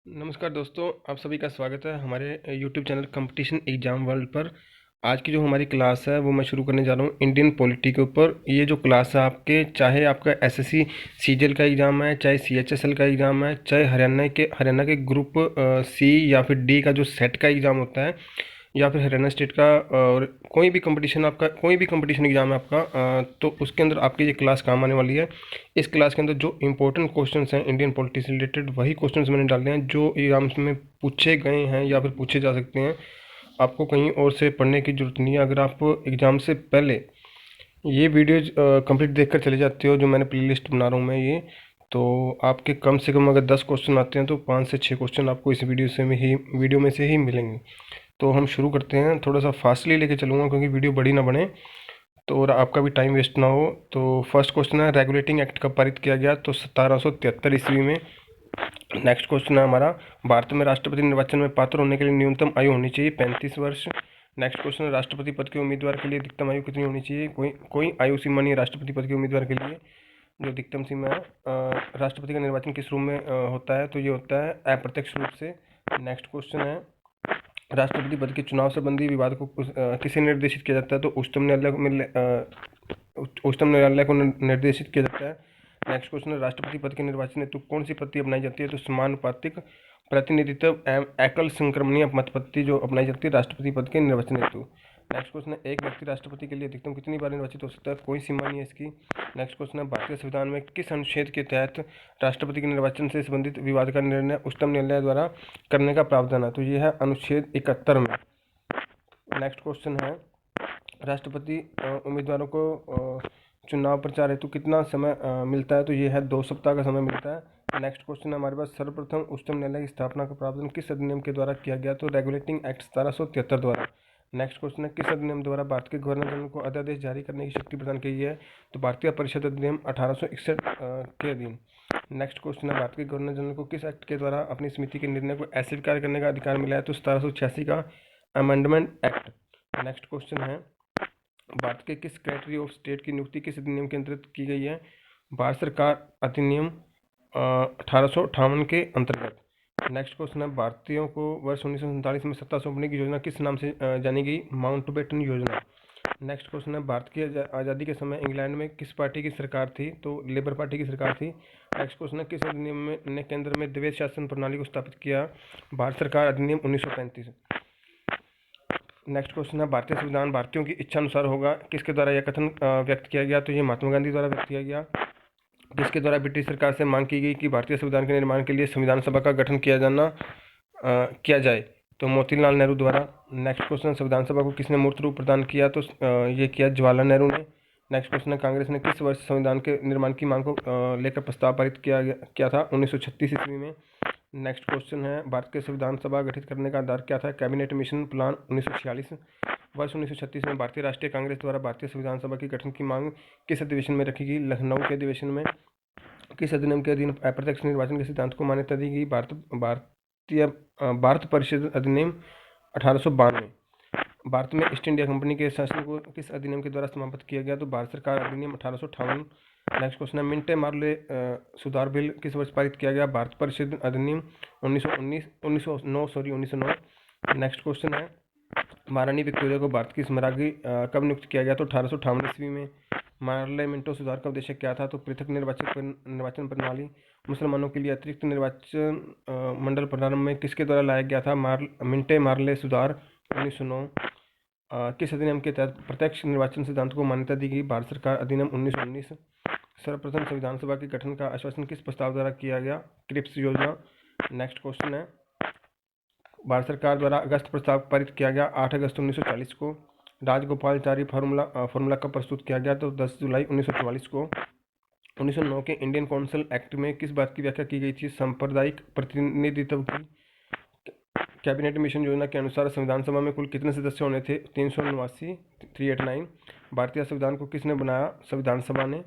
नमस्कार दोस्तों, आप सभी का स्वागत है हमारे YouTube channel competition exam world पर। आज की जो हमारी क्लास है वो मैं शुरू करने जा रहा हूँ इंडियन पॉलिटी के ऊपर। ये जो क्लास है आपके, चाहे आपका एसएससी सीजीएल का एग्ज़ाम है, चाहे सीएचएसएल का एग्ज़ाम है, चाहे हरियाणा के ग्रुप सी या फिर डी का जो सेट का एग्ज़ाम होता है, या फिर हरियाणा स्टेट का और कोई भी कंपटीशन एग्ज़ाम है आपका, तो उसके अंदर आपकी ये क्लास काम आने वाली है। इस क्लास के अंदर जो इंपॉर्टेंट क्वेश्चंस हैं इंडियन पॉलिटी से रिलेटेड, वही क्वेश्चंस मैंने डाले हैं जो एग्जाम्स में पूछे गए हैं या फिर पूछे जा सकते हैं। आपको कहीं और से पढ़ने की ज़रूरत नहीं है। अगर आप एग्ज़ाम से पहले ये वीडियोज कंप्लीट देखकर चले जाते हो, जो मैंने प्लेलिस्ट बना रहा हूँ मैं ये, तो आपके कम से कम अगर 10 क्वेश्चन आते हैं तो 5 से 6 क्वेश्चन आपको इस वीडियो में से ही मिलेंगे। तो हम शुरू करते हैं। थोड़ा सा फास्टली लेके चलूँगा क्योंकि वीडियो बड़ी ना बने, तो और आपका भी टाइम वेस्ट ना हो। तो फर्स्ट क्वेश्चन है, रेगुलेटिंग एक्ट कब पारित किया गया? तो 1773 ईस्वी में। नेक्स्ट क्वेश्चन है हमारा, भारत में राष्ट्रपति निर्वाचन में पात्र होने के लिए न्यूनतम आयु होनी चाहिए 35 वर्ष। नेक्स्ट क्वेश्चन है, राष्ट्रपति पद के उम्मीदवार के लिए अधिकतम आयु कितनी होनी चाहिए? कोई कोई आयु सीमा नहीं है राष्ट्रपति पद के उम्मीदवार के लिए। जो अधिकतम सीमा है, राष्ट्रपति का निर्वाचन किस रूप में होता है? तो ये होता है अप्रत्यक्ष रूप से। नेक्स्ट क्वेश्चन है, राष्ट्रपति पद के चुनाव संबंधी विवाद को किसे निर्देशित किया जाता है? तो उच्चतम न्यायालय को निर्देशित किया जाता है। नेक्स्ट क्वेश्चन है, राष्ट्रपति पद के निर्वाचन हेतु कौन सी पद्धति अपनाई जाती है? तो समानुपातिक प्रतिनिधित्व एवं एकल संक्रमणीय मत पद्धति जो अपनाई जाती है राष्ट्रपति पद के निर्वाचन हेतु। नेक्स्ट क्वेश्चन है, एक व्यक्ति राष्ट्रपति के लिए अधिकतम कितनी बार निर्वाचित हो सकता है? कोई सीमा नहीं है इसकी। नेक्स्ट क्वेश्चन है, भारतीय संविधान में किस अनुच्छेद के तहत राष्ट्रपति के निर्वाचन से संबंधित विवाद का निर्णय उच्चतम न्यायालय द्वारा करने का प्रावधान है? तो ये है अनुच्छेद 71 में। नेक्स्ट क्वेश्चन है, राष्ट्रपति उम्मीदवारों को चुनाव प्रचार हेतु कितना समय मिलता है? तो ये है 2 सप्ताह का समय मिलता है। नेक्स्ट क्वेश्चन है हमारे पास, सर्वप्रथम उच्चतम न्यायालय की स्थापना का प्रावधान किस अधिनियम के द्वारा किया गया? तो रेगुलेटिंग एक्ट 1773 द्वारा। नेक्स्ट क्वेश्चन है, किस अधिनियम द्वारा भारत के गवर्नर जनरल को अध्यादेश जारी करने की शक्ति प्रदान की है? तो भारतीय परिषद अधिनियम 1861 के अधीन। नेक्स्ट क्वेश्चन है, भारत के गवर्नर जनरल को किस एक्ट के द्वारा अपनी समिति के निर्णय को अस्वीकार करने का अधिकार मिला है? तो 1786 का अमेंडमेंट एक्ट। नेक्स्ट क्वेश्चन है, भारत के किस सेक्रेटरी ऑफ स्टेट की नियुक्ति किस अधिनियम के अंतर्गत की गई है? भारत सरकार अधिनियम 1858 के अंतर्गत। नेक्स्ट क्वेश्चन है, भारतीयों को वर्ष 1947 में सत्ता सौंपने की योजना किस नाम से जानी गई? माउंटबेटन योजना। नेक्स्ट क्वेश्चन है, भारत की आज़ादी के समय इंग्लैंड में किस पार्टी की सरकार थी? तो लेबर पार्टी की सरकार थी। नेक्स्ट क्वेश्चन है, किस अधिनियम ने केंद्र में द्वैध शासन प्रणाली को स्थापित किया? भारत सरकार अधिनियम 1935। नेक्स्ट क्वेश्चन है, भारतीय संविधान भारतीयों की इच्छा अनुसार होगा, किसके द्वारा यह कथन व्यक्त किया गया? तो ये महात्मा गांधी द्वारा व्यक्त किया गया। जिसके द्वारा ब्रिटिश सरकार से मांग की गई कि भारतीय संविधान के निर्माण के लिए संविधान सभा का गठन किया जाए? तो मोतीलाल नेहरू द्वारा। नेक्स्ट क्वेश्चन, संविधान सभा को किसने मूर्त रूप प्रदान किया? तो ये किया जवाहरलाल नेहरू ने। नेक्स्ट क्वेश्चन है, कांग्रेस ने किस वर्ष संविधान के निर्माण की मांग को लेकर प्रस्ताव पारित किया था? 1936 ईस्वी में। नेक्स्ट क्वेश्चन है, भारत के संविधान सभा गठित करने का आधार क्या था? Cabinet mission plan 1946। वर्ष 1936 में भारतीय राष्ट्रीय कांग्रेस द्वारा भारतीय संविधान सभा की गठन की मांग किस अधिवेशन में रखी गई? लखनऊ के अधिवेशन में। किस अधिनियम के अधीन अप्रत्यक्ष निर्वाचन के सिद्धांत को मान्यता दी गई? भारत परिषद अधिनियम 1892। भारत में ईस्ट इंडिया कंपनी के शासन को किस अधिनियम के द्वारा समाप्त किया गया? तो भारत सरकार अधिनियम 1858। नेक्स्ट क्वेश्चन है, मिंटे मार्ले सुधार बिल किस वर्ष पारित किया गया? भारत परिषद अधिनियम 1909। नेक्स्ट क्वेश्चन है, महारानी विक्टोरिया को भारत की स्मारकी कब नियुक्त किया गया? तो 1858 ईस्वी में। मार्ले मिंटो सुधार का उद्देश्य क्या था? तो पृथक निर्वाचन प्रणाली, मुसलमानों के लिए अतिरिक्त निर्वाचन मंडल प्रारंभ में किसके द्वारा लाया गया था? मिंटे मार्ले सुधार 1909। किस अधिनियम के तहत प्रत्यक्ष निर्वाचन सिद्धांत को मान्यता दी गई? भारत सरकार अधिनियम 1919। सर्वप्रथम संविधान सभा के गठन का आश्वासन किस प्रस्ताव द्वारा किया गया? क्रिप्स योजना। नेक्स्ट क्वेश्चन है, भारत सरकार द्वारा अगस्त प्रस्ताव पारित किया गया 8 अगस्त 1940 को। राजगोपालचारी फार्मूला कब प्रस्तुत किया गया? तो 10 जुलाई 1944 को। 1909 के इंडियन काउंसिल एक्ट में किस बात की व्याख्या की गई थी? सांप्रदायिक प्रतिनिधित्व की। कैबिनेट मिशन योजना के अनुसार संविधान सभा में कुल कितने सदस्य होने थे? 389, 389। भारतीय संविधान को किसने बनाया? संविधान सभा ने।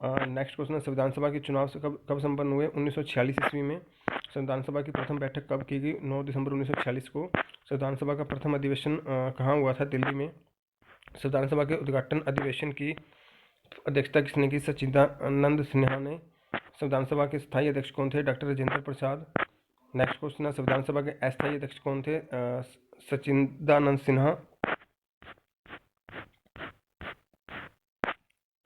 नेक्स्ट क्वेश्चन है, संविधान सभा के चुनाव से कब संपन्न हुए? 1946 ईस्वी में। संविधान सभा की प्रथम बैठक कब की गई? 9 दिसंबर 1946 को। संविधान सभा का प्रथम अधिवेशन कहाँ हुआ था? दिल्ली में। संविधान सभा के उद्घाटन अधिवेशन की अध्यक्षता किसने की? सच्चिदानंद सिन्हा ने। संविधान सभा के स्थायी अध्यक्ष कौन थे? Doctor Rajendra Prasad. Next question है संविधान सभा के अस्थायी अध्यक्ष कौन थे? सच्चिदानंद सिन्हा।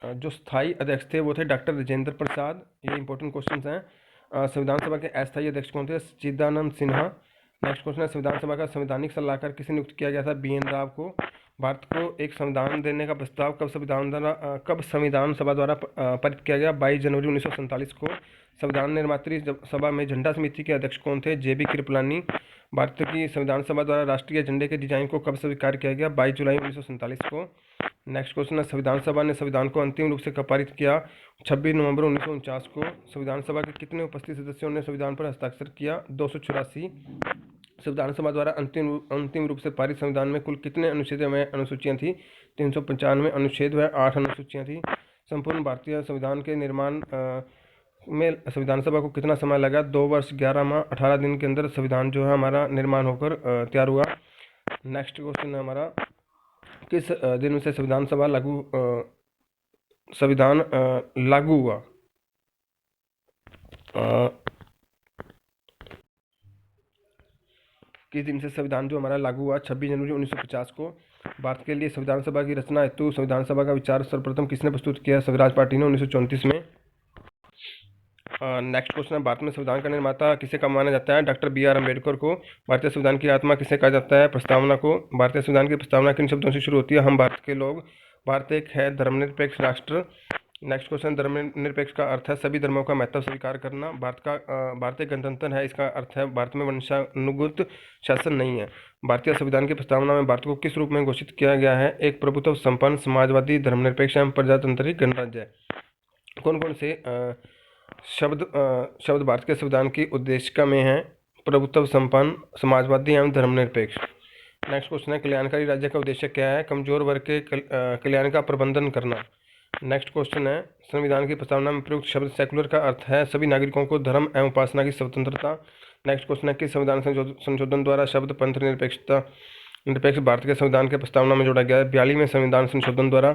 जो स्थायी अध्यक्ष थे वो थे डॉक्टर राजेंद्र प्रसाद। ये इंपॉर्टेंट क्वेश्चन हैं। संविधान सभा के अस्थायी अध्यक्ष कौन थे? सच्चिदानंद सिन्हा। नेक्स्ट क्वेश्चन है संविधान सभा का संवैधानिक सलाहकार किसे नियुक्त किया गया था? BN राव को। भारत को एक संविधान देने का प्रस्ताव कब संविधान सभा द्वारा पारित किया गया? 22 जनवरी 1947 को। संविधान निर्मात्री सभा में झंडा समिति के अध्यक्ष कौन थे? JB कृपलानी। भारत की संविधान सभा द्वारा राष्ट्रीय झंडे के डिजाइन को कब स्वीकार किया गया? 22 जुलाई 1947 को। नेक्स्ट क्वेश्चन है संविधान सभा ने संविधान को अंतिम रूप से कब पारित किया? 26 नवंबर 1949 को। संविधान सभा के कितने उपस्थित सदस्यों ने संविधान पर हस्ताक्षर किया? 284। संविधान सभा द्वारा अंतिम रूप से पारित संविधान में कुल कितने अनुच्छेद व अनुसूचियां थी? 395 अनुच्छेद व 8 अनुसूचियां थी। संपूर्ण भारतीय संविधान के निर्माण में संविधान सभा को कितना समय लगा? 2 वर्ष 11 माह 18 दिन के अंदर संविधान जो है हमारा निर्माण होकर तैयार हुआ। नेक्स्ट क्वेश्चन है हमारा, किस दिन से संविधान लागू हुआ? किस दिन से संविधान जो हमारा लागू हुआ? 26 जनवरी 1950 को। भारत के लिए संविधान सभा की रचना हेतु संविधान सभा का विचार सर्वप्रथम किसने प्रस्तुत किया? स्वराज पार्टी ने 1934 में। नेक्स्ट क्वेश्चन है, भारत में संविधान का निर्माता किसे कहा माना जाता है? डॉक्टर BR अम्बेडकर को। भारतीय संविधान की आत्मा किसे कहा जाता है? प्रस्तावना को। भारतीय संविधान की प्रस्तावना किन शब्दों से शुरू होती है? हम भारत के लोग। भारत एक है धर्मनिरपेक्ष राष्ट्र। नेक्स्ट क्वेश्चन, धर्मनिरपेक्ष का अर्थ है सभी धर्मों का महत्व स्वीकार करना। भारतीय गणतंत्र है, इसका अर्थ है भारत में वंशानुगत शासन नहीं है। भारतीय संविधान की प्रस्तावना में भारत को किस रूप में घोषित किया गया है? एक प्रभुत्व संपन्न, समाजवादी, धर्मनिरपेक्ष एवं प्रजातांत्रिक गणराज्य। कौन कौन से शब्द भारत के संविधान की उद्देशिका में है? प्रभुत्व संपन्न, समाजवादी एवं धर्मनिरपेक्ष। नेक्स्ट क्वेश्चन है, कल्याणकारी राज्य का उद्देश्य क्या है? कमजोर वर्ग के कल्याण का प्रबंधन करना। नेक्स्ट क्वेश्चन है, संविधान की प्रस्तावना में प्रयुक्त शब्द सेकुलर का अर्थ है सभी नागरिकों को धर्म एवं उपासना की स्वतंत्रता। नेक्स्ट क्वेश्चन है, किस संविधान संशोधन द्वारा शब्द पंथ निरपेक्ष भारत के संविधान के प्रस्तावना में जोड़ा गया है? 42वें संविधान संशोधन द्वारा।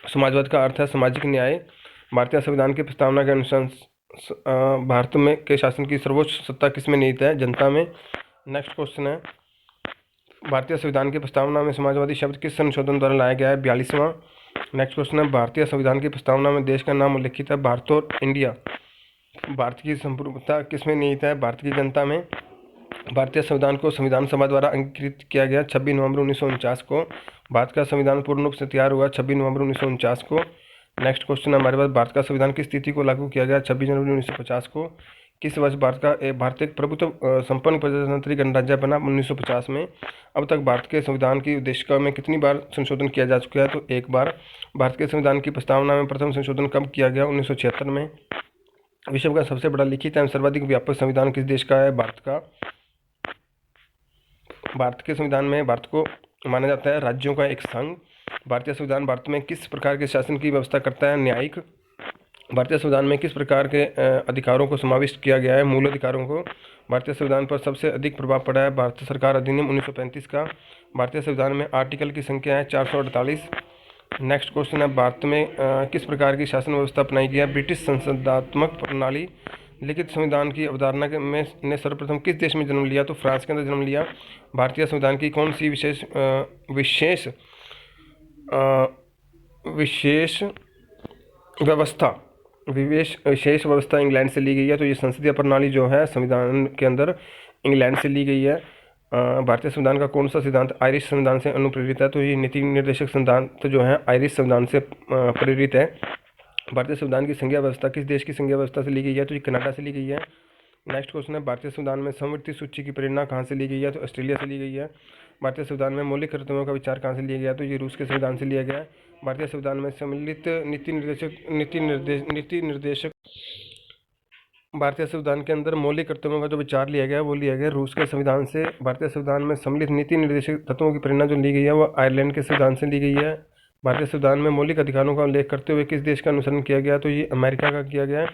समाजवाद का अर्थ है सामाजिक न्याय। भारतीय संविधान की प्रस्तावना के अनुसार भारत में के शासन की सर्वोच्च सत्ता किसमें निहित है? जनता में। नेक्स्ट क्वेश्चन है, भारतीय संविधान की प्रस्तावना में समाजवादी शब्द किस संशोधन द्वारा लाया गया है? 42वां। नेक्स्ट क्वेश्चन है, भारतीय संविधान की प्रस्तावना में देश का नाम उल्लिखित है भारत और इंडिया। भारत की संप्रभुता किसमें निहित है? भारत की जनता में। भारतीय संविधान को संविधान सभा द्वारा अंगीकृत किया गया 26 नवंबर 1949 को। भारत का संविधान पूर्ण रूप से तैयार हुआ 26 नवंबर 1949 को। नेक्स्ट क्वेश्चन हमारे पास, भारत का संविधान किस तिथि को लागू किया गया? 26 जनवरी 1950 को। किस वर्ष भारत एक प्रभुत्व संपन्न प्रजातांत्रिक गणराज्य बना? 1950 में। अब तक भारत के संविधान की उद्देशिका में कितनी बार संशोधन किया जा चुका है? तो एक बार। भारत के संविधान की प्रस्तावना में प्रथम संशोधन कब किया गया? 1976 में। विश्व का सबसे बड़ा लिखित एवं सर्वाधिक व्यापक संविधान किस देश का है? भारत का। भारत के संविधान में भारत को माना जाता है राज्यों का एक संघ। भारतीय संविधान भारत में किस प्रकार के शासन की व्यवस्था करता है? न्यायिक। भारतीय संविधान में किस प्रकार के अधिकारों को समाविष्ट किया गया है? मूल अधिकारों को। भारतीय संविधान पर सबसे अधिक प्रभाव पड़ा है भारत सरकार अधिनियम 1935 का। भारतीय संविधान में आर्टिकल की संख्या है 448। नेक्स्ट क्वेश्चन है, भारत में किस प्रकार की शासन व्यवस्था अपनाई गई है? ब्रिटिश संसदात्मक प्रणाली। लिखित संविधान की अवधारणा ने सर्वप्रथम किस देश में जन्म लिया? तो फ्रांस के अंदर जन्म लिया। भारतीय संविधान की कौन सी विशेष व्यवस्था इंग्लैंड से ली गई है? तो ये संसदीय प्रणाली जो है संविधान के अंदर इंग्लैंड से ली गई है। भारतीय संविधान का कौन सा सिद्धांत आयरिश संविधान से अनुप्रेरित है? तो ये नीति निर्देशक सिद्धांत जो है आयरिश संविधान से प्रेरित है। भारतीय संविधान की संघीय व्यवस्था किस देश की संघीय व्यवस्था से ली गई है? तो ये कनाडा से ली गई है। नेक्स्ट क्वेश्चन है, भारतीय संविधान में समवर्ती सूची की प्रेरणा कहाँ से ली गई है? तो ऑस्ट्रेलिया से ली गई है। भारतीय संविधान में मौलिक कर्तव्यों का विचार कहाँ से लिया गया? तो ये रूस के संविधान से लिया गया है। भारतीय संविधान में सम्मिलित नीति निर्देशक भारतीय संविधान के अंदर मौलिक कर्तव्यों का जो विचार लिया गया वो लिया गया रूस के संविधान से। भारतीय संविधान में सम्मिलित नीति निर्देशक तत्वों की प्रेरणा जो ली गई है वो आयरलैंड के संविधान से ली गई है। भारतीय संविधान में मौलिक अधिकारों का उल्लेख करते हुए किस देश का अनुसरण किया गया? तो ये अमेरिका का किया गया है।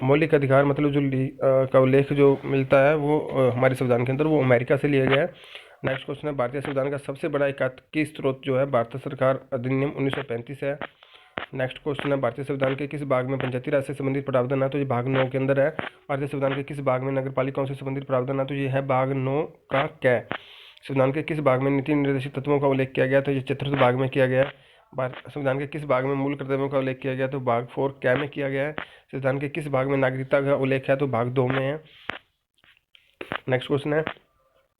मौलिक अधिकार मतलब जो का उल्लेख जो मिलता है वो हमारे संविधान के अंदर वो अमेरिका से लिया गया है। नेक्स्ट क्वेश्चन है, भारतीय संविधान का सबसे बड़ा एकात्मक स्रोत जो है भारत सरकार अधिनियम 1935 है। नेक्स्ट क्वेश्चन है भारतीय संविधान के किस भाग में पंचायती राज से संबंधित प्रावधान है, तो ये भाग 9 के अंदर है। भारतीय संविधान के किस भाग में नगर पालिकाओं से संबंधित प्रावधान है, तो ये है भाग 9 का कै। संविधान के किस भाग में नीति निर्देशित तत्वों का उल्लेख किया गया, तो ये चतुर्थ भाग में किया गया है। संविधान के किस भाग में मूल कर्तव्यों का उल्लेख किया गया, तो भाग 4 कै में किया गया है। संविधान के किस भाग में नागरिकता का उल्लेख है, तो भाग 2 में है। नेक्स्ट क्वेश्चन है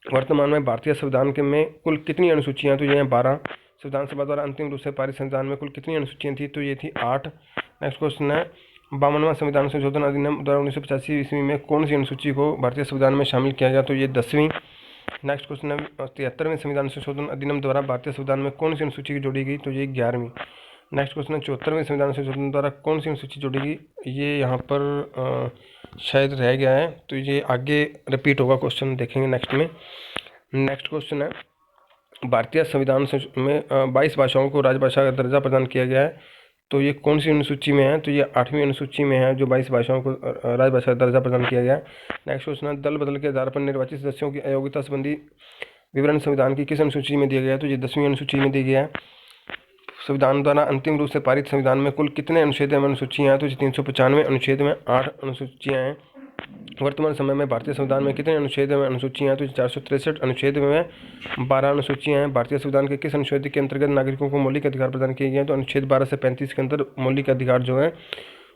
वर्तमान में भारतीय संविधान के में कुल कितनी अनुसूचियां, तो ये हैं 12। संविधान सभा द्वारा अंतिम रूप से पारित संविधान में कुल कितनी अनुसूचियां थी, तो ये थी 8। नेक्स्ट क्वेश्चन है 52वां संविधान संशोधन अधिनियम द्वारा 1985 ईस्वी में कौन सी अनुसूची को भारतीय संविधान में शामिल किया गया, तो ये 10वीं। नेक्स्ट क्वेश्चन है 73वें संविधान संशोधन अधिनियम द्वारा भारतीय संविधान में कौन सी अनुसूची जोड़ी गई, तो ये 11वीं। नेक्स्ट क्वेश्चन है 74वें संविधान संशोधन द्वारा कौन सी अनुसूची जोड़ी गई, ये यहाँ पर शायद रह गया है, तो ये आगे रिपीट होगा, क्वेश्चन देखेंगे नेक्स्ट में। नेक्स्ट क्वेश्चन है भारतीय संविधान में 22 भाषाओं को राजभाषा का दर्जा प्रदान किया गया है, तो ये कौन सी अनुसूची में है, तो ये 8वीं अनुसूची में है जो 22 भाषाओं को राजभाषा का दर्जा प्रदान किया गया है। नेक्स्ट क्वेश्चन है दल बदल के आधार पर निर्वाचित सदस्यों की अयोग्यता संबंधी विवरण संविधान की किस अनुसूची में दिया गया है, तो ये 10वीं अनुसूची में दिया गया है। संविधान द्वारा अंतिम रूप से पारित संविधान में कुल कितने अनुच्छेद एवं अनुसूचियाँ हैं, तो 395 अनुच्छेद में 8 अनुसूचियाँ हैं। वर्तमान समय में भारतीय संविधान में कितने अनुच्छेद एवं अनुसूचियाँ हैं, तो 463 अनुच्छेद में 12 अनुसूचियाँ हैं। भारतीय संविधान के किस अनुच्छेद के अंतर्गत नागरिकों को मौलिक अधिकार प्रदान किए गए हैं, तो अनुच्छेद 12 से 35 के अंदर मौलिक अधिकार जो है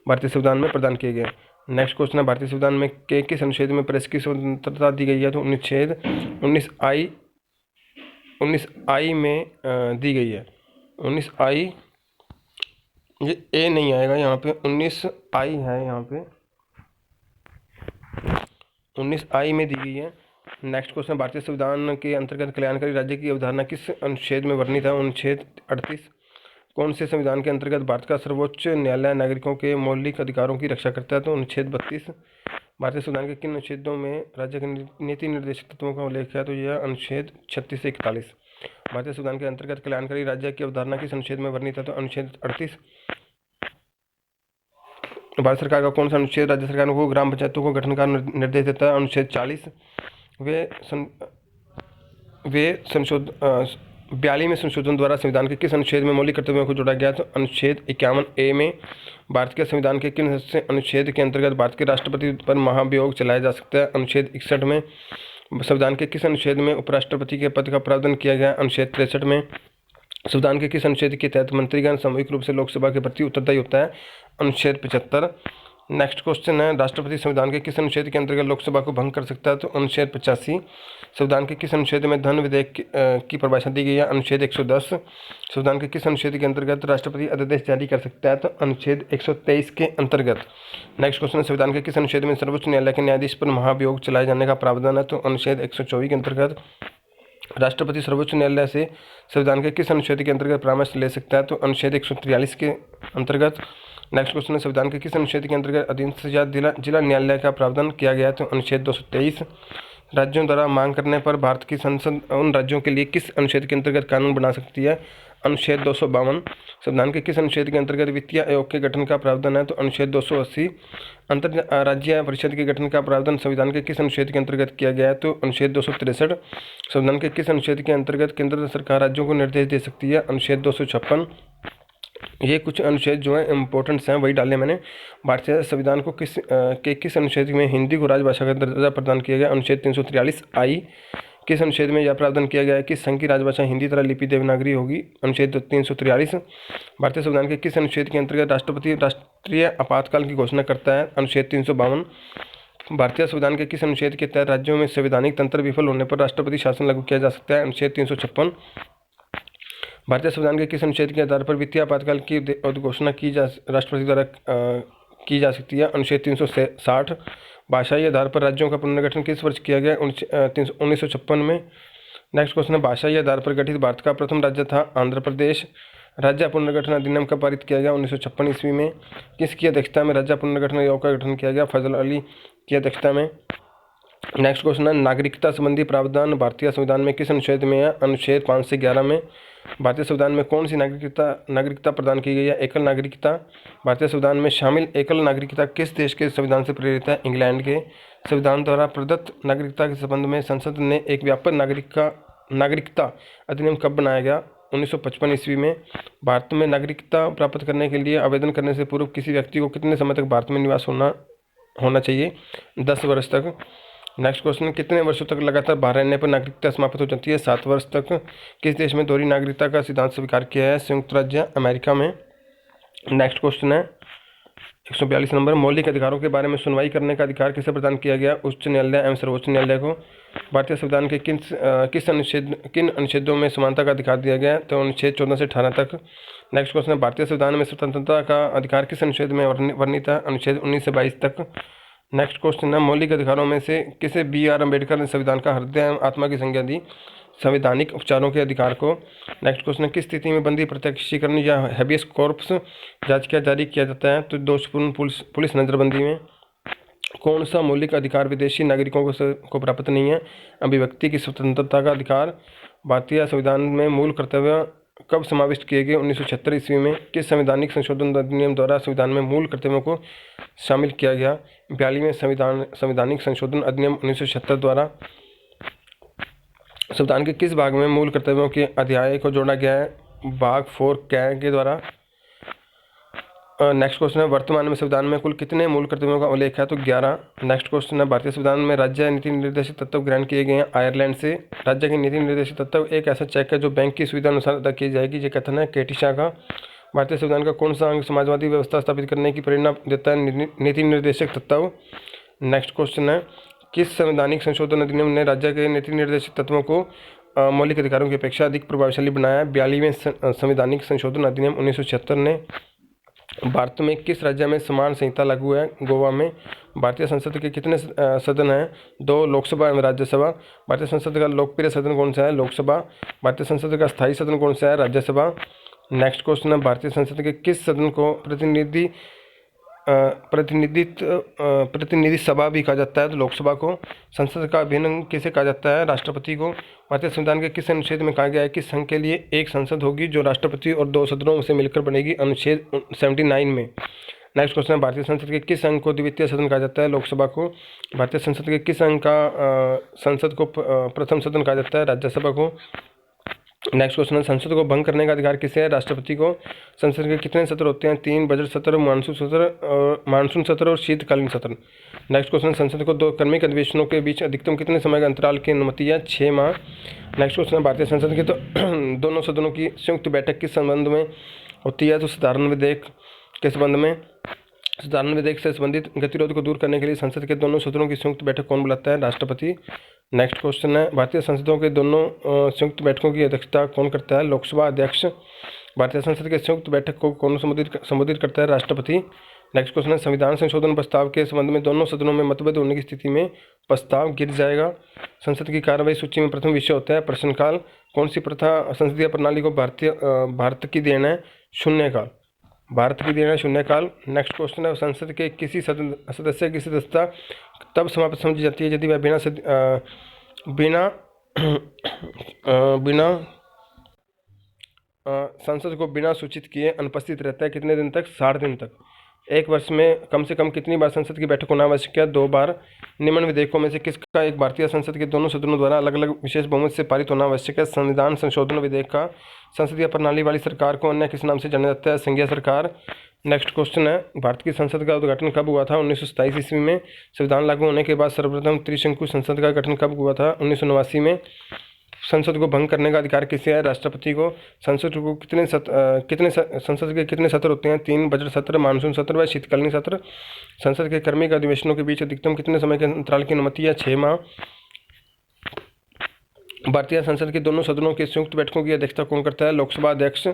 भारतीय संविधान में प्रदान किए गए। नेक्स्ट क्वेश्चन है भारतीय संविधान में के किस अनुच्छेद में प्रेस की स्वतंत्रता दी गई है, तो अनुच्छेद 19I में दी गई है। 19I, ये ए नहीं आएगा यहाँ पे, 19I है यहाँ पे, 19I में दी गई है। नेक्स्ट क्वेश्चन भारतीय संविधान के अंतर्गत कल्याणकारी राज्य की अवधारणा किस अनुच्छेद में वर्णित है, अनुच्छेद 38। कौन से संविधान के अंतर्गत भारत का सर्वोच्च न्यायालय नागरिकों के मौलिक अधिकारों की रक्षा करता है, तो अनुच्छेद 32। भारतीय संविधान के किन अनुच्छेदों में राज्य के नीति निर्देशित तत्वों का उल्लेख है, तो यह अनुच्छेद 36 से 41। भारतीय संविधान के अंतर्गत कल्याणकारी राज्य की अवधारणा किस अनुच्छेद में वर्णित है, तो अनुच्छेद 38। भारत सरकार का कौन सा अनुच्छेद राज्य सरकारों को ग्राम पंचायतों को गठन का निर्देश देता है, अनुच्छेद 40। वे संशोधन 42वें संशोधन द्वारा संविधान के किस अनुच्छेद में मौलिक कर्तव्यों को जोड़ा गया, तो अनुच्छेद 51A में। भारत के संविधान के किन अनुच्छेद के अंतर्गत भारत के राष्ट्रपति पर महाभियोग चलाया जा सकता है, अनुच्छेद 61 में। संविधान के किस अनुच्छेद में उपराष्ट्रपति के पद का प्रावधान किया गया, अनुच्छेद 63 में। संविधान के किस अनुच्छेद के तहत मंत्रीगण सामूहिक रूप से लोकसभा के प्रति उत्तरदायी होता है, अनुच्छेद 75। नेक्स्ट क्वेश्चन है राष्ट्रपति संविधान के किस अनुच्छेद के अंतर्गत लोकसभा को भंग कर सकता है, तो अनुच्छेद 85। संविधान के किस अनुच्छेद में धन विधेयक की परिभाषा दी गई है, अनुच्छेद 110। संविधान के किस अनुच्छेद के अंतर्गत राष्ट्रपति अध्यादेश जारी कर सकता है, तो अनुच्छेद 123 के अंतर्गत। नेक्स्ट क्वेश्चन है संविधान के किस अनुच्छेद में सर्वोच्च न्यायालय के न्यायाधीश पर महाभियोग चलाए जाने का प्रावधान है, तो अनुच्छेद 124 के अंतर्गत। राष्ट्रपति सर्वोच्च न्यायालय से संविधान के किस अनुच्छेद के अंतर्गत परामर्श ले सकता है, तो अनुच्छेद 143 के अंतर्गत। नेक्स्ट क्वेश्चन है संविधान के किस अनुच्छेद के अंतर्गत अधीनस्थ या जिला न्यायालय का प्रावधान किया गया है, तो अनुच्छेद 223। राज्यों द्वारा मांग करने पर भारत की संसद उन राज्यों के लिए किस अनुच्छेद के अंतर्गत कानून बना सकती है, अनुच्छेद 252। संविधान के किस अनुच्छेद के अंतर्गत वित्तीय आयोग के गठन का प्रावधान है, तो अनुच्छेद 280। अंतर राज्य परिषद के गठन का प्रावधान संविधान के किस अनुच्छेद के अंतर्गत किया गया है, तो अनुच्छेद 263। संविधान के किस अनुच्छेद के अंतर्गत केंद्र सरकार राज्यों को निर्देश दे सकती है, अनुच्छेद 256। ये कुछ अनुच्छेद जो हैं इंपॉर्टेंट्स हैं, वही डाले मैंने। भारतीय संविधान को किस अनुच्छेद में हिंदी को राजभाषा का दर्जा प्रदान किया गया, अनुच्छेद 343I। किस अनुच्छेद में यह प्रावधान किया गया है कि संघ की राजभाषा हिंदी तथा लिपि देवनागरी होगी, अनुच्छेद 343। भारतीय संविधान के किस अनुच्छेद के अंतर्गत राष्ट्रपति राष्ट्रीय आपातकाल की घोषणा करता है, अनुच्छेद 352। भारतीय संविधान के किस अनुच्छेद के तहत राज्यों में संवैधानिक तंत्र विफल होने पर राष्ट्रपति शासन लागू किया जा सकता है, अनुच्छेद 356। भारतीय संविधान के किस अनुच्छेद के आधार पर वित्तीय आपातकाल की घोषणा राष्ट्रपति द्वारा की जा सकती है, अनुच्छेद 360। भाषाई आधार पर राज्यों का पुनर्गठन किस वर्ष किया गया, 1956 में। नेक्स्ट क्वेश्चन है भाषाई आधार पर गठित भारत का प्रथम राज्य था आंध्र प्रदेश। राज्य पुनर्गठन अधिनियम कब पारित किया गया, 1956 ईस्वी में। किसकी अध्यक्षता में राज्य पुनर्गठन आयोग का गठन किया गया, फजल अली की अध्यक्षता में। नेक्स्ट क्वेश्चन है नागरिकता संबंधी प्रावधान भारतीय संविधान में किस अनुच्छेद में है, अनुच्छेद 5 से 11 में। भारतीय संविधान में कौन सी नागरिकता प्रदान की गई है, एकल नागरिकता। भारतीय संविधान में शामिल एकल नागरिकता किस देश के संविधान से प्रेरित है, इंग्लैंड के। संविधान द्वारा प्रदत्त नागरिकता के संबंध में संसद ने एक व्यापक नागरिकता अधिनियम कब बनाया गया, 1955 ईस्वी में। भारत में नागरिकता प्राप्त करने के लिए आवेदन करने से पूर्व किसी व्यक्ति को कितने समय तक भारत में निवास होना चाहिए? 10 वर्ष तक। नेक्स्ट क्वेश्चन, कितने वर्षों तक लगातार बाहर रहने पर नागरिकता समाप्त हो जाती है? 7 वर्ष तक। किस देश में दोहरी नागरिकता का सिद्धांत स्वीकार किया है? संयुक्त राज्य अमेरिका में। नेक्स्ट क्वेश्चन है 142 नंबर, मौलिक अधिकारों के बारे में सुनवाई करने का अधिकार किसे प्रदान किया गया? उच्च न्यायालय एवं सर्वोच्च न्यायालय को। भारतीय संविधान के किन अनुच्छेदों में समानता का अधिकार दिया गया? तो अनुच्छेद 14 से 18 तक। नेक्स्ट क्वेश्चन है, भारतीय संविधान में स्वतंत्रता का अधिकार किस अनुच्छेद में वर्णित है? अनुच्छेद 19 से 22 तक। नेक्स्ट क्वेश्चन है, मौलिक अधिकारों में से किसे B.R. अम्बेडकर ने संविधान का हृदय एवं आत्मा की संज्ञा दी? संवैधानिक उपचारों के अधिकार को। नेक्स्ट क्वेश्चन है, किस स्थिति में बंदी प्रत्यक्षीकरण या हैबियस कॉर्पस याचिका जारी किया जाता है? तो दोषपूर्ण पुलिस नजरबंदी में। कौन सा मौलिक अधिकार विदेशी नागरिकों को प्राप्त नहीं है? अभिव्यक्ति की स्वतंत्रता का अधिकार। भारतीय संविधान में मूल कर्तव्य कब समाविष्ट किए गए? 1976 ईस्वी में। किस संवैधानिक संशोधन अधिनियम द्वारा संविधान में मूल कर्तव्यों को शामिल किया गया? 42वें संवैधानिक संशोधन अधिनियम 1976 द्वारा। संविधान के किस भाग में मूल कर्तव्यों के अध्याय को जोड़ा गया है? भाग 4 कै के द्वारा। नेक्स्ट क्वेश्चन है, वर्तमान में संविधान में कुल कितने मूल कर्तव्यों का उल्लेख है? तो 11। नेक्स्ट क्वेश्चन है, भारतीय संविधान में राज्य नीति निर्देशित तत्व ग्रहण किए गए हैं आयरलैंड से। राज्य की नीति निर्देशित तत्व एक ऐसा चेक है जो बैंक की सुविधा अनुसार अदा की जाएगी, ये कथन है केटिशा का। भारतीय संविधान का कौन सा अंग समाजवादी व्यवस्था स्थापित करने की प्रेरणा देता है? नीति निर्देशक तत्व। नेक्स्ट क्वेश्चन है, किस संवैधानिक संशोधन अधिनियम ने राज्य के नीति निर्देशित तत्वों को मौलिक अधिकारों की अपेक्षा अधिक प्रभावशाली बनाया? 42वें संवैधानिक संशोधन अधिनियम 1976 ने। भारत में किस राज्य में समान संहिता लागू है? गोवा में। भारतीय संसद के कितने सदन हैं? 2, लोकसभा एवं राज्यसभा। भारतीय संसद का लोकप्रिय सदन कौन सा है? लोकसभा। भारतीय संसद का स्थायी सदन कौन सा है? राज्यसभा। नेक्स्ट क्वेश्चन है, भारतीय संसद के किस सदन को प्रतिनिधि सभा भी कहा जाता है? तो लोकसभा को। संसद का अभिन्न किसे कहा जाता है? राष्ट्रपति को। भारतीय संविधान के किस अनुच्छेद में कहा गया है कि संघ के लिए एक संसद होगी जो राष्ट्रपति और 2 सदनों से मिलकर बनेगी? अनुच्छेद 79 में। नेक्स्ट क्वेश्चन है, भारतीय संसद के किस अंग को द्वितीय सदन कहा जाता है? लोकसभा को। भारतीय संसद के किस अंग का संसद को प्रथम सदन कहा जाता है? राज्यसभा को। नेक्स्ट क्वेश्चन है, संसद को भंग करने का अधिकार किसे है? राष्ट्रपति को। संसद के कितने सत्र होते हैं? 3, बजट सत्र, मानसून सत्र और शीतकालीन सत्र। नेक्स्ट क्वेश्चन, संसद को 2 क्रमिक अधिवेशनों के बीच अधिकतम कितने समय का अंतराल की अनुमति है? 6 माह। नेक्स्ट क्वेश्चन है, भारतीय संसद के दोनों सदनों की संयुक्त बैठक किस संबंध में होती है? तो साधारण विधेयक के संबंध में। साधारण विधेयक से संबंधित गतिरोध को दूर करने के लिए संसद के दोनों सदनों की संयुक्त बैठक कौन बुलाता है? राष्ट्रपति। नेक्स्ट क्वेश्चन है, भारतीय संसदों के दोनों संयुक्त बैठकों की अध्यक्षता कौन करता है? लोकसभा अध्यक्ष। भारतीय संसद के संयुक्त बैठक को कौन संबोधित करता है? राष्ट्रपति। नेक्स्ट क्वेश्चन है, संविधान संशोधन प्रस्ताव के संबंध में दोनों सदनों में मतभेद होने की स्थिति में प्रस्ताव गिर जाएगा। संसद की कार्यवाही सूची में प्रथम विषय होता है प्रश्नकाल। कौन सी प्रथा संसदीय प्रणाली को भारत की देन है? शून्यकाल। भारत की देन है शून्यकाल। नेक्स्ट क्वेश्चन है, संसद के किसी सदस्य की सदस्यता तब समाप्त समझी जाती है यदि वह संसद को बिना सूचित किए अनुपस्थित रहता है? कितने दिन तक? 60 दिन तक। 1 वर्ष में कम से कम कितनी बार संसद की बैठक होना आवश्यक है? 2 बार। निम्न विधेयकों में से किसका एक भारतीय संसद के दोनों सदनों द्वारा अलग अलग विशेष बहुमत से पारित होना आवश्यक है? संविधान संशोधन विधेयक का। संसदीय प्रणाली वाली सरकार को अन्य किस नाम से जाना जाता है? संघीय सरकार। नेक्स्ट क्वेश्चन है, भारत की संसद का उद्घाटन कब हुआ था? 1927 ईस्वी में। संविधान लागू होने के बाद सर्वप्रथम त्रिशंकु संसद का गठन कब हुआ था? 1989 में। संसद को भंग करने का अधिकार किसे है? राष्ट्रपति को। संसद को संसद के कितने सत्र होते हैं? 3, बजट सत्र, मानसून सत्र व शीतकालीन सत्र। संसद के क्रमिक अधिवेशनों के बीच अधिकतम कितने समय के अंतराल की अनुमति है? 6 माह। भारतीय संसद के दोनों सदनों के संयुक्त बैठकों की अध्यक्षता कौन करता है? लोकसभा अध्यक्ष।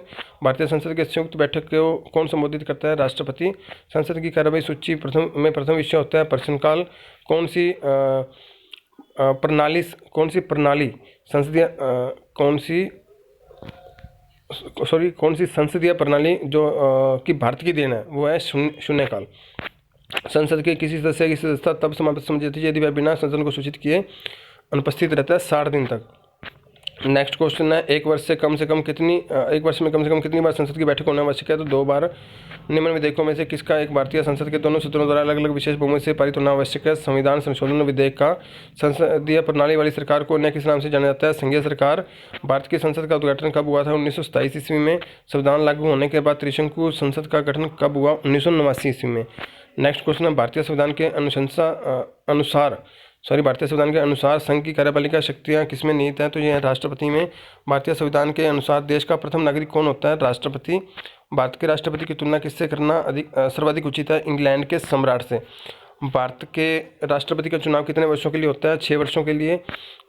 भारतीय संसद के संयुक्त बैठक को कौन संबोधित करता है? राष्ट्रपति। संसद की कार्यवाही सूची प्रथम विषय होता है प्रश्नकाल। कौन सी संसदीय प्रणाली जो कि भारत की देन है वो है शून्यकाल। संसद के किसी सदस्य की सदस्यता तब समाप्त समझी जाती है यदि वह बिना सदन को सूचित किए अनुपस्थित रहता है? 60 दिन तक। नेक्स्ट क्वेश्चन है, एक वर्ष में कम से कम कितनी बार संसद की बैठक होना आवश्यक है? तो 2 बार। निम्न विधेयकों में से किसका एक भारतीय संसद के दोनों सदनों द्वारा अलग अलग विशेष बहुमत से पारित होना आवश्यक है? संविधान संशोधन विधेयक का संसदीय प्रणाली वाली सरकार को अन्य किस नाम से जाना जाता है? संघीय सरकार। भारत की संसद का उद्घाटन कब हुआ था? 1927 ईस्वी में। संविधान लागू होने के बाद त्रिशंकु संसद का गठन कब हुआ? 1989 ईस्वी में। नेक्स्ट क्वेश्चन है, भारतीय संविधान के अनुसार संघ की कार्यपालिका शक्तियां किसमें निहित हैं? तो ये है राष्ट्रपति में। भारतीय संविधान के अनुसार देश का प्रथम नागरिक कौन होता है? राष्ट्रपति। भारत के राष्ट्रपति की तुलना किससे करना सर्वाधिक उचित है? इंग्लैंड के सम्राट से। भारत के राष्ट्रपति का चुनाव कितने वर्षों के लिए होता है? 6 वर्षों के लिए।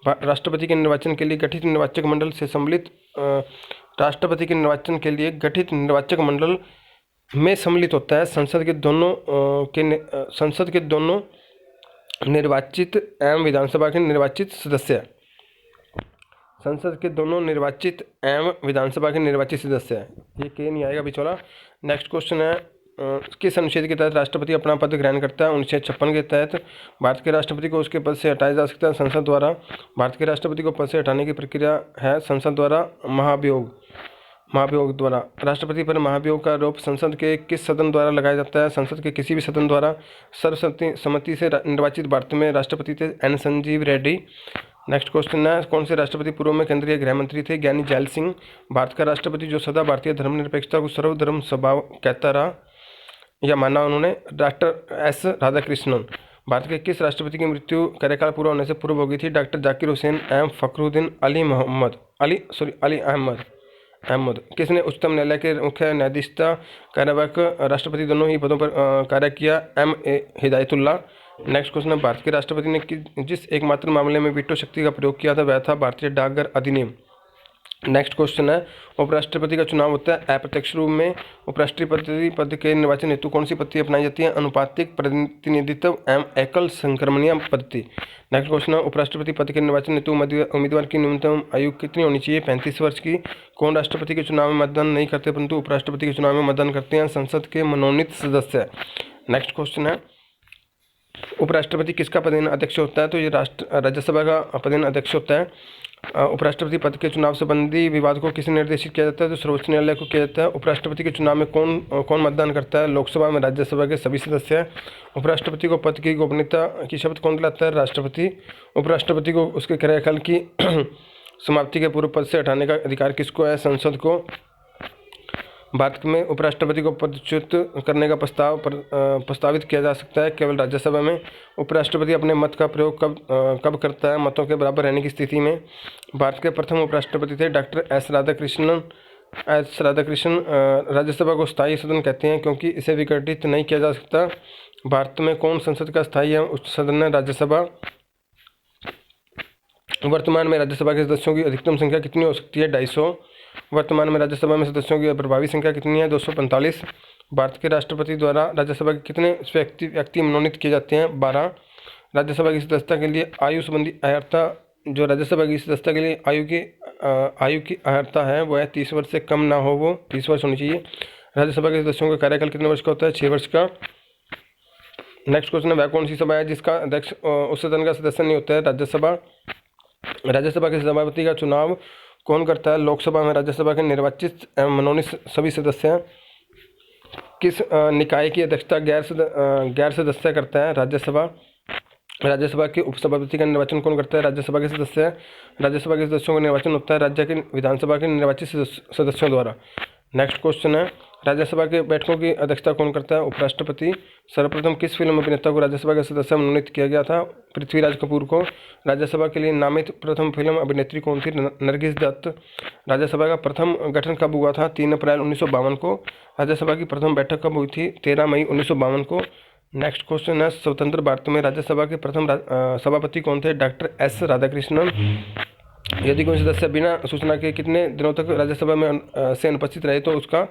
राष्ट्रपति के निर्वाचन के लिए गठित निर्वाचक मंडल से सम्मिलित राष्ट्रपति के निर्वाचन के लिए गठित निर्वाचक मंडल में सम्मिलित होता है संसद के दोनों निर्वाचित एवं विधानसभा के निर्वाचित सदस्य। संसद के दोनों निर्वाचित एवं विधानसभा के निर्वाचित सदस्य है। ये के नहीं आएगा बिचौला। नेक्स्ट क्वेश्चन है, किस अनुच्छेद के तहत राष्ट्रपति अपना पद ग्रहण करता है? 1956 के तहत। भारत के राष्ट्रपति को उसके पद से हटाया जा सकता है संसद द्वारा। भारत के राष्ट्रपति को पद से हटाने की प्रक्रिया है संसद द्वारा महाभियोग द्वारा। राष्ट्रपति पर महाभियोग का आरोप संसद के किस सदन द्वारा लगाया जाता है? संसद के किसी भी सदन द्वारा। सर्वसम्मति से निर्वाचित भारत में राष्ट्रपति थे एन संजीव रेड्डी। नेक्स्ट क्वेश्चन है, कौन से राष्ट्रपति पूर्व में केंद्रीय गृह मंत्री थे? ज्ञानी जैल सिंह। भारत का राष्ट्रपति जो सदा भारतीय धर्मनिरपेक्षता को सर्वधर्म स्वभाव कहता रहा या माना उन्होंने? Doctor S Radhakrishnan. भारत के किस राष्ट्रपति की मृत्यु कार्यकाल पूरा होने से पूर्व हो गई थी? डॉक्टर जाकिर हुसैन एवं फखरुद्दीन अली अहमद। किसने उच्चतम न्यायालय के मुख्य न्यायाधीशता कार्यवाहक राष्ट्रपति दोनों ही पदों पर कार्य किया? M.A. हिदायतुल्ला। नेक्स्ट क्वेश्चन है, भारत के राष्ट्रपति ने जिस एकमात्र मामले में वीटो शक्ति का प्रयोग किया था वह था भारतीय डाकघर अधिनियम। नेक्स्ट क्वेश्चन है, उपराष्ट्रपति का चुनाव होता है अप्रत्यक्ष रूप में। उपराष्ट्रपति पद के निर्वाचन हेतु कौन सी पद्धति अपनाई जाती है? अनुपातिक प्रतिनिधित्व एवं एकल संक्रमणीय पद्धति। नेक्स्ट क्वेश्चन है, उपराष्ट्रपति पद के निर्वाचन हेतु उम्मीदवार की न्यूनतम आयु कितनी होनी चाहिए? 35 वर्ष की। कौन राष्ट्रपति के चुनाव में मतदान नहीं करते परंतु उपराष्ट्रपति के चुनाव में मतदान करते हैं? संसद के मनोनीत सदस्य। नेक्स्ट क्वेश्चन है, उपराष्ट्रपति किसका पदेन अध्यक्ष होता है? तो ये राज्यसभा का पदेन अध्यक्ष होता है। उपराष्ट्रपति पद के चुनाव संबंधी विवाद को किसे निर्देशित किया जाता है? तो सर्वोच्च न्यायालय को किया जाता है। उपराष्ट्रपति के चुनाव में कौन मतदान करता है? लोकसभा में राज्यसभा के सभी सदस्य। उपराष्ट्रपति को पद की गोपनीयता की शपथ कौन दिलाता है? राष्ट्रपति। उपराष्ट्रपति को उसके कार्यकाल की समाप्ति के पूर्व पद से हटाने का अधिकार किसको है? संसद को। भारत में उपराष्ट्रपति को पदच्युत करने का प्रस्तावित किया जा सकता है केवल राज्यसभा में। उपराष्ट्रपति अपने मत का प्रयोग कब करता है? मतों के बराबर रहने की स्थिति में। भारत के प्रथम उपराष्ट्रपति थे डॉक्टर एस राधाकृष्णन। राज्यसभा को स्थायी सदन कहते हैं क्योंकि इसे विघटित नहीं किया जा सकता। भारत में कौन संसद का स्थायी एवं उच्च सदन है? राज्यसभा। वर्तमान में राज्यसभा के सदस्यों की अधिकतम संख्या कितनी हो सकती है? 250। वर्तमान में राज्यसभा में सदस्यों की प्रभावी संख्या कितनी है? 245। भारत के राष्ट्रपति द्वारा राज्यसभा के कितने व्यक्ति मनोनीत किए जाते हैं? 12। राज्यसभा की सदस्यता के लिए आयु संबंधी अर्हता, जो राज्यसभा की सदस्यता के लिए आयु की अर्हता है वो है 30 वर्ष से कम ना हो, वो 30 वर्ष होनी चाहिए। राज्यसभा के सदस्यों का कार्यकाल कितने वर्ष का होता है? 6 वर्ष का। नेक्स्ट क्वेश्चन है, वह कौन सी सभा है जिसका अध्यक्ष उस सदन का सदस्य नहीं होता है? राज्यसभा। राज्यसभा के सभापति का चुनाव कौन करता है? लोकसभा में राज्यसभा के निर्वाचित एवं मनोनीत सभी सदस्य हैं। किस निकाय की अध्यक्षता गैर सदस्य करता है? राज्यसभा। राज्यसभा के उपसभापति का निर्वाचन कौन करता है? राज्यसभा के सदस्य। राज्यसभा के सदस्यों का निर्वाचन होता है राज्य के विधानसभा के निर्वाचित सदस्यों द्वारा। नेक्स्ट क्वेश्चन है, राज्यसभा के बैठकों की अध्यक्षता कौन करता है? उपराष्ट्रपति। सर्वप्रथम किस फिल्म अभिनेता को राज्यसभा के सदस्य मनोनीत किया गया था? पृथ्वीराज कपूर को। राज्यसभा के लिए नामित प्रथम फिल्म अभिनेत्री कौन थी? नरगिस दत्त। राज्यसभा का प्रथम गठन कब हुआ था? 3 अप्रैल 1952 को। राज्यसभा की प्रथम बैठक कब हुई थी? 13 मई 1952 को। नेक्स्ट क्वेश्चन है, स्वतंत्र भारत में राज्यसभा के प्रथम सभापति कौन थे? Doctor S Radhakrishnan. यदि कोई सदस्य बिना सूचना के कितने दिनों तक राज्यसभा में से अनुपस्थित रहे तो उसका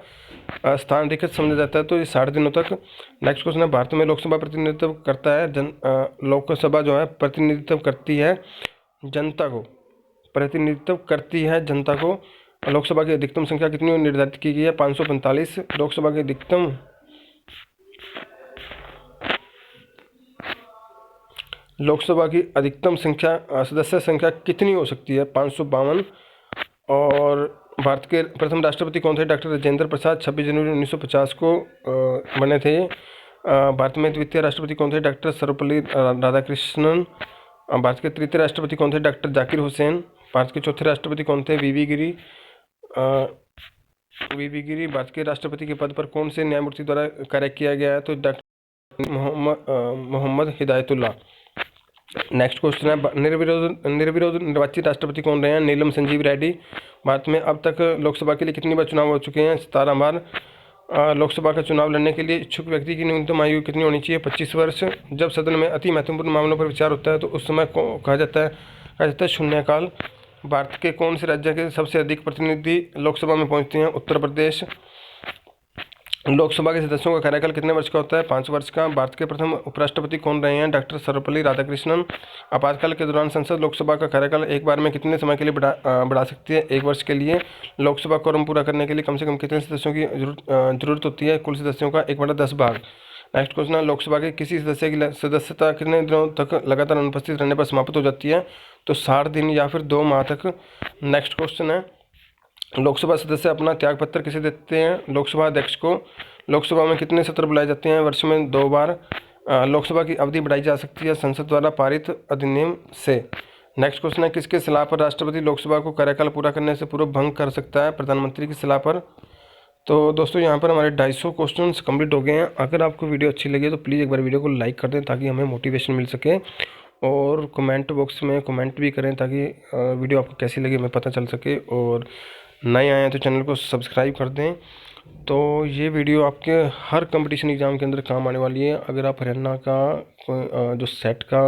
स्थान रिक्त समझा जाता है? तो ये 60 दिनों तक। नेक्स्ट क्वेश्चन है, भारत में लोकसभा प्रतिनिधित्व करता है लोकसभा जो है प्रतिनिधित्व करती है जनता को। लोकसभा की अधिकतम संख्या कितनी निर्धारित की गई है? 545। लोकसभा की अधिकतम संख्या सदस्य संख्या कितनी हो सकती है? 552। और भारत के प्रथम राष्ट्रपति कौन थे? डॉक्टर राजेंद्र प्रसाद, 26 जनवरी 1950 को बने थे। भारत में द्वितीय राष्ट्रपति कौन थे? डॉक्टर सर्वपल्ली राधाकृष्णन। भारत के तृतीय राष्ट्रपति कौन थे? डॉक्टर जाकिर हुसैन। भारत के चौथे राष्ट्रपति कौन थे? वीवी गिरी। भारत के राष्ट्रपति के पद पर कौन से न्यायमूर्ति द्वारा कार्य किया गया है? तो doctor Mohammad Hidayatullah. Next question है, निर्विरोध निर्वाचित राष्ट्रपति कौन रहे हैं? नीलम संजीव रेड्डी। भारत में अब तक लोकसभा के लिए कितनी बार चुनाव हो चुके हैं? 17 बार। लोकसभा का चुनाव लड़ने के लिए इच्छुक व्यक्ति की न्यूनतम आयु कितनी होनी चाहिए? 25 वर्ष। जब सदन में अति महत्वपूर्ण मामलों पर विचार होता है तो उस समय को कहा जाता है शून्यकाल। भारत के कौन से राज्य के सबसे अधिक प्रतिनिधि लोकसभा में पहुंचते हैं? उत्तर प्रदेश। लोकसभा के सदस्यों का कार्यकाल कितने वर्ष का होता है? 5 वर्ष का। भारत के प्रथम उपराष्ट्रपति कौन रहे हैं? डॉक्टर सर्वपल्ली राधाकृष्णन। आपातकाल के दौरान संसद लोकसभा का कार्यकाल एक बार में कितने समय के लिए बढ़ा सकती है? 1 वर्ष के लिए। लोकसभा क्वोरम पूरा करने के लिए कम से कम कितने सदस्यों की जरूरत होती है? कुल सदस्यों का 1/10 भाग। नेक्स्ट क्वेश्चन है, लोकसभा के किसी सदस्य की सदस्यता कितने दिनों तक लगातार अनुपस्थित रहने पर समाप्त हो जाती है? तो 60 दिन या फिर 2 माह तक। नेक्स्ट क्वेश्चन है, लोकसभा सदस्य अपना त्यागपत्र किसे देते हैं? लोकसभा अध्यक्ष को। लोकसभा में कितने सत्र बुलाए जाते हैं? वर्ष में 2 बार। लोकसभा की अवधि बढ़ाई जा सकती है संसद द्वारा पारित अधिनियम से। नेक्स्ट क्वेश्चन है, किसके सलाह पर राष्ट्रपति लोकसभा को कार्यकाल पूरा करने से पूर्व भंग कर सकता है? प्रधानमंत्री की सलाह पर। तो दोस्तों यहाँ पर हमारे 250 क्वेश्चन कंप्लीट हो गए हैं। अगर आपको वीडियो अच्छी लगी तो प्लीज़ एक बार वीडियो को लाइक कर दें ताकि हमें मोटिवेशन मिल सके, और कमेंट बॉक्स में कमेंट भी करें ताकि वीडियो आपको कैसी लगी हमें पता चल सके। और नए आए हैं तो चैनल को सब्सक्राइब कर दें। तो ये वीडियो आपके हर कंपटीशन एग्ज़ाम के अंदर काम आने वाली है। अगर आप हरियाणा का जो सेट का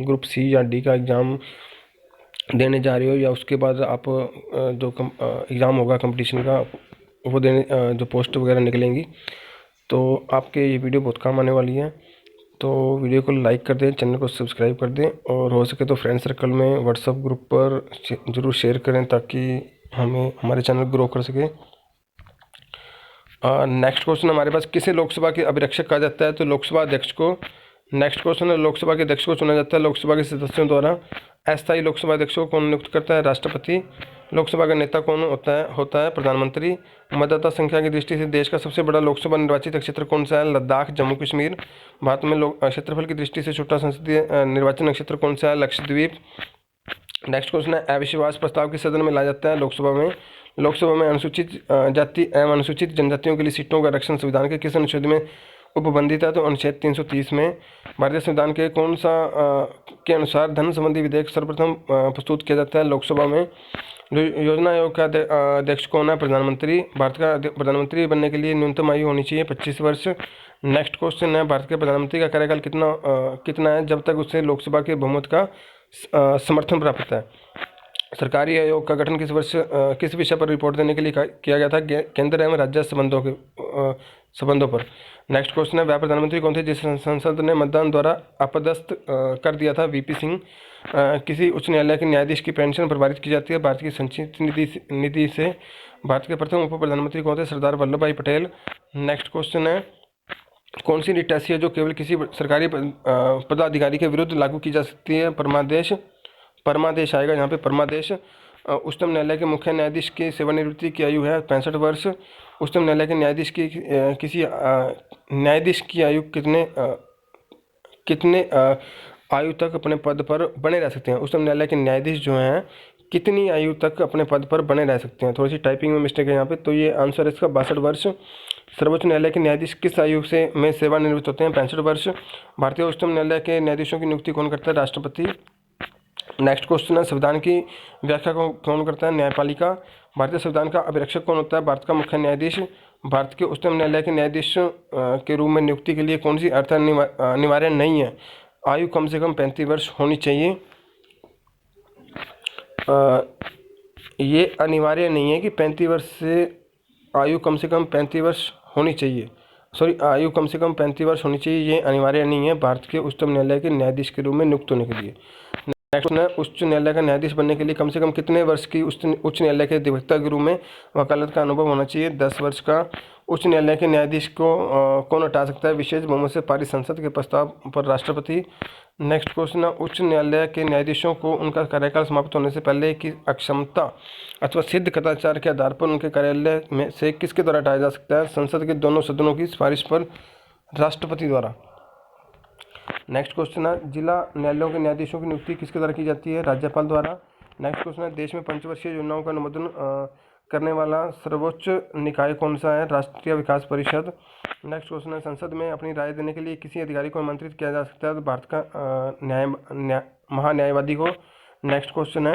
ग्रुप सी या डी का एग्ज़ाम देने जा रहे हो, या उसके बाद आप जो एग्ज़ाम होगा कंपटीशन का वो देने जो पोस्ट वगैरह निकलेंगी, तो आपके ये वीडियो बहुत काम आने वाली है। तो वीडियो को लाइक कर दें, चैनल को सब्सक्राइब कर दें, और हो सके तो फ्रेंड सर्कल में व्हाट्सएप ग्रुप पर ज़रूर शेयर करें ताकि हमारे चैनल ग्रो कर सके। नेक्स्ट क्वेश्चन हमारे पास, किसे लोकसभा के अभिरक्षक कहा जाता है? तो लोकसभा अध्यक्ष को। नेक्स्ट क्वेश्चन है, लोकसभा के अध्यक्ष को चुना जाता है लोकसभा के सदस्यों द्वारा। अस्थायी लोकसभा अध्यक्ष को कौन नियुक्त करता है? राष्ट्रपति। लोकसभा का नेता कौन होता है? प्रधानमंत्री। मतदाता संख्या की दृष्टि से देश का सबसे बड़ा लोकसभा निर्वाचित क्षेत्र कौन सा है? लद्दाख, जम्मू कश्मीर। भारत में क्षेत्रफल की दृष्टि से छोटा संसदीय निर्वाचन क्षेत्र कौन सा है? लक्षद्वीप। नेक्स्ट क्वेश्चन है, अविश्वास प्रस्ताव किस सदन में लाया जाता है? लोकसभा में। लोकसभा में अनुसूचित जाति एवं अनुसूचित जनजातियों के लिए सीटों का आरक्षण संविधान के किस अनुच्छेद में उपबंधित है? तो अनुच्छेद 330 में। भारतीय संविधान के कौन सा के अनुसार धन संबंधी विधेयक सर्वप्रथम प्रस्तुत किया जाता है? लोकसभा में। योजना आयोग का अध्यक्ष कौन है? प्रधानमंत्री। भारत का प्रधानमंत्री बनने के लिए न्यूनतम आयु होनी चाहिए 25 वर्ष। नेक्स्ट क्वेश्चन है, भारत के प्रधानमंत्री का कार्यकाल कितना है जब तक उसे लोकसभा के बहुमत का समर्थन प्राप्त है? सरकारी आयोग का गठन किस विषय पर रिपोर्ट देने के लिए किया गया था? केंद्र एवं राज्य संबंधों पर। नेक्स्ट क्वेश्चन है, वह प्रधानमंत्री कौन थे जिस संसद ने मतदान द्वारा अपदस्थ कर दिया था? वीपी सिंह। किसी उच्च न्यायालय के न्यायाधीश की पेंशन प्रभावित की जाती है? भारत की संचित निधि से। भारत के प्रथम उप प्रधानमंत्री कौन थे? सरदार वल्लभ भाई पटेल। नेक्स्ट क्वेश्चन है, कौन सी रीट ऐसी है जो केवल किसी सरकारी पदाधिकारी के विरुद्ध लागू की जा सकती है? परमादेश आएगा यहाँ पे, परमादेश। उच्चतम न्यायालय के मुख्य न्यायाधीश की सेवानिवृत्ति की आयु है 65 वर्ष। उच्चतम न्यायालय के न्यायाधीश की किसी न्यायाधीश की आयु कितने आयु तक अपने पद पर बने रह सकते हैं? उच्चतम न्यायालय के न्यायाधीश जो हैं कितनी आयु तक अपने पद पर बने रह सकते हैं? थोड़ी सी टाइपिंग में मिस्टेक है यहाँ पे, तो ये आंसर है इसका 62 वर्ष। सर्वोच्च न्यायालय के न्यायाधीश किस आयु में सेवानिवृत्त होते हैं? 65 वर्ष। भारतीय उच्चतम न्यायालय के न्यायाधीशों की नियुक्ति कौन करता है? राष्ट्रपति। नेक्स्ट क्वेश्चन है, संविधान की व्याख्या कौन करता है? न्यायपालिका। भारतीय संविधान का अभिरक्षक कौन होता है? भारत का मुख्य न्यायाधीश। भारत के उच्चतम न्यायालय के न्यायाधीश के रूप में नियुक्ति के लिए कौन सी अर्थ अनिवार्य नहीं है? आयु कम से कम 35 वर्ष होनी चाहिए। ये अनिवार्य नहीं है कि 35 वर्ष से आयु कम से कम 35 वर्ष होनी चाहिए, आयु कम से कम 35 वर्ष होनी चाहिए, ये अनिवार्य नहीं है भारत के उच्चतम न्यायालय के न्यायाधीश के रूप में नियुक्त होने के लिए। नेक्स्ट है, उच्च न्यायालय का न्यायाधीश बनने के लिए कम से कम कितने वर्ष की उच्च न्यायालय के अधिवक्ता के रूप में वकालत का अनुभव होना चाहिए? 10 वर्ष का। उच्च न्यायालय के न्यायाधीश को कौन हटा सकता है विशेष बहुमत से पारित संसद के प्रस्ताव पर राष्ट्रपति। नेक्स्ट क्वेश्चन है, उच्च न्यायालय के न्यायाधीशों को उनका कार्यकाल समाप्त होने से पहले की अक्षमता अथवा सिद्ध कदाचार के आधार पर उनके कार्यालय में से किसके द्वारा हटाया जा सकता है। संसद के दोनों सदनों की सिफारिश पर, राष्ट्रपति द्वारा। नेक्स्ट क्वेश्चन है, जिला न्यायालयों के न्यायाधीशों की नियुक्ति किसके द्वारा की जाती है। राज्यपाल द्वारा। नेक्स्ट क्वेश्चन है, देश में पंचवर्षीय योजनाओं का अनुमोदन करने वाला सर्वोच्च निकाय कौन सा है। राष्ट्रीय विकास परिषद। नेक्स्ट क्वेश्चन है, संसद में अपनी राय देने के लिए किसी अधिकारी को आमंत्रित किया जा सकता है। तो भारत का महान्यायवादी को। नेक्स्ट क्वेश्चन है,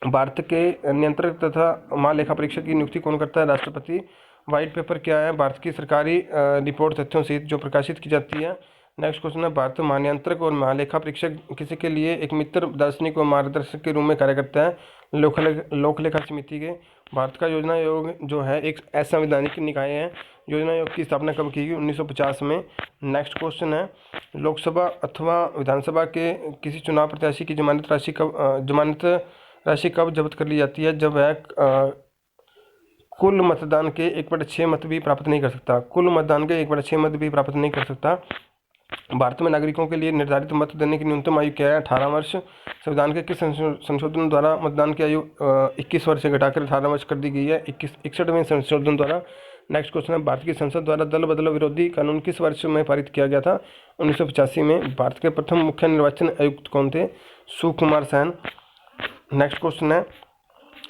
भारत के नियंत्रक तथा महालेखा परीक्षक की नियुक्ति कौन करता है। राष्ट्रपति। व्हाइट पेपर क्या है। भारत की सरकारी रिपोर्ट तथ्यों सहित जो प्रकाशित की जाती है। नेक्स्ट क्वेश्चन है, भारत महानियंत्रक और महालेखा परीक्षक किसी के लिए एक मित्र, दार्शनिक और मार्गदर्शक के रूप में कार्य करता है। लोक लेखा समिति के। भारत का योजना आयोग जो है एक असंवैधानिक निकाय है। योजना आयोग की स्थापना कब की गई। 1950 में। नेक्स्ट क्वेश्चन है, लोकसभा अथवा विधानसभा के किसी चुनाव प्रत्याशी की जमानत राशि कब जब्त कर ली जाती है। जब वह कुल मतदान के 1/6 मत भी प्राप्त नहीं कर सकता। कुल मतदान के 1/6 मत भी प्राप्त नहीं कर सकता। भारत में नागरिकों के लिए निर्धारित मत देने की न्यूनतम आयु क्या है। 18 वर्ष। संविधान के किस संशोधन द्वारा मतदान की आयु 21 वर्ष से घटाकर 18 वर्ष कर दी गई है। 61वें संशोधन द्वारा। नेक्स्ट क्वेश्चन है, भारत की संसद द्वारा दल बदल विरोधी कानून किस वर्ष में पारित किया गया था। 1985 में। भारत के प्रथम मुख्य निर्वाचन आयुक्त कौन थे। सुकुमार सेन। नेक्स्ट क्वेश्चन है,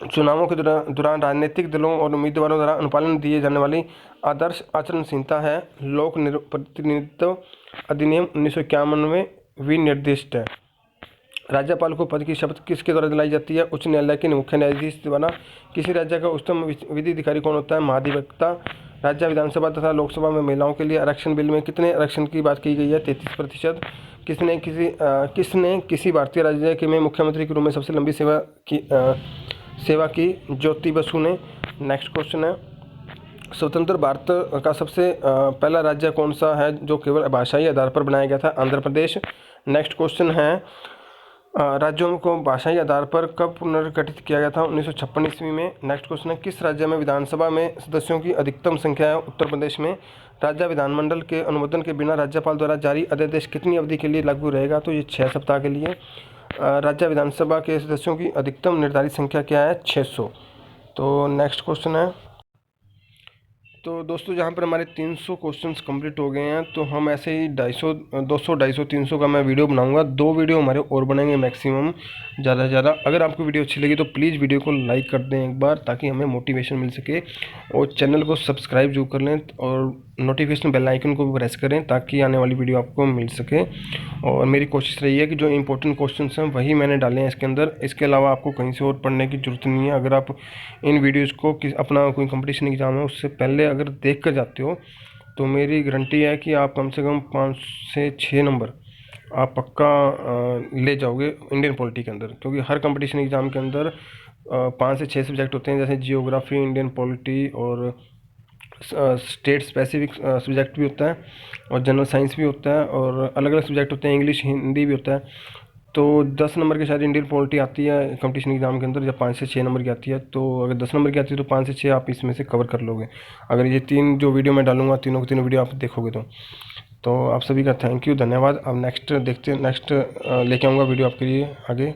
चुनावों के दौरान राजनीतिक दलों और उम्मीदवारों द्वारा अनुपालन दिए जाने वाली आदर्श आचरण संहिता है लोक प्रतिनिधित्व अधिनियम 1991 विनिर्दिष्ट है। राज्यपाल को पद की शपथ किसके द्वारा दिलाई जाती है। उच्च न्यायालय के मुख्य न्यायाधीश द्वारा। किसी राज्य का उच्चतम विधि अधिकारी कौन होता है। महाधिवक्ता। राज्य विधानसभा तथा लोकसभा में महिलाओं के लिए आरक्षण बिल में कितने आरक्षण की बात की गई है। 33%। किसने किसी भारतीय राज्य के में मुख्यमंत्री के रूप में सबसे लंबी सेवा की। ज्योति बसु ने। नेक्स्ट क्वेश्चन है, स्वतंत्र भारत का सबसे पहला राज्य कौन सा है जो केवल भाषाई आधार पर बनाया गया था। आंध्र प्रदेश। नेक्स्ट क्वेश्चन है, राज्यों को भाषाई आधार पर कब पुनर्गठित किया गया था। 1956 ईस्वी में। नेक्स्ट क्वेश्चन है, किस राज्य में विधानसभा में सदस्यों की अधिकतम संख्या है। उत्तर प्रदेश में। राज्य विधानमंडल के अनुमोदन के बिना राज्यपाल द्वारा जारी अध्यादेश कितनी अवधि के लिए लागू रहेगा। तो ये 6 सप्ताह के लिए। राज्य विधानसभा के सदस्यों की अधिकतम निर्धारित संख्या क्या है। 600। तो नेक्स्ट क्वेश्चन है, तो दोस्तों जहाँ पर हमारे 300 क्वेश्चंस कंप्लीट हो गए हैं, तो हम ऐसे ही 250, 200, 300 का मैं वीडियो बनाऊंगा। 2 वीडियो हमारे और बनेंगे मैक्सिमम, ज़्यादा से ज़्यादा। अगर आपको वीडियो अच्छी लगी तो प्लीज़ वीडियो को लाइक कर दें एक बार, ताकि हमें मोटिवेशन मिल सके। और चैनल को सब्सक्राइब जरूर कर लें और नोटिफिकेशन बेल आइकन को भी प्रेस करें, ताकि आने वाली वीडियो आपको मिल सके। और मेरी कोशिश रही है कि जो इंपॉर्टेंट क्वेश्चन हैं वही मैंने डाले हैं इसके अंदर। इसके अलावा आपको कहीं से और पढ़ने की ज़रूरत नहीं है। अगर आप इन वीडियोज़ को अपना कोई कंपटीशन एग्ज़ाम है उससे पहले अगर देख कर जाते हो, तो मेरी गारंटी है कि आप कम से कम 5 से 6 नंबर आप पक्का ले जाओगे इंडियन पॉलिटी के अंदर। क्योंकि हर कंपटीशन एग्ज़ाम के अंदर 5 से 6 सब्जेक्ट होते हैं, जैसे जियोग्राफी, इंडियन पॉलिटी और स्टेट स्पेसिफिक सब्जेक्ट भी होता है, और जनरल साइंस भी होता है, और अलग अलग सब्जेक्ट होते हैं, इंग्लिश हिंदी भी होता है। तो 10 नंबर की शायद इंडियन पॉलिटी आती है कंपटीशन एग्जाम के अंदर, जब 5 से 6 नंबर की आती है। तो अगर 10 नंबर की आती है तो 5 से 6 आप इसमें से कवर कर लोगे, अगर ये 3 जो वीडियो मैं डालूंगा तीनों के तीनों वीडियो आप देखोगे तो आप सभी का थैंक यू, धन्यवाद। अब नेक्स्ट देखते हैं, नेक्स्ट लेके आऊँगा वीडियो आपके लिए आगे।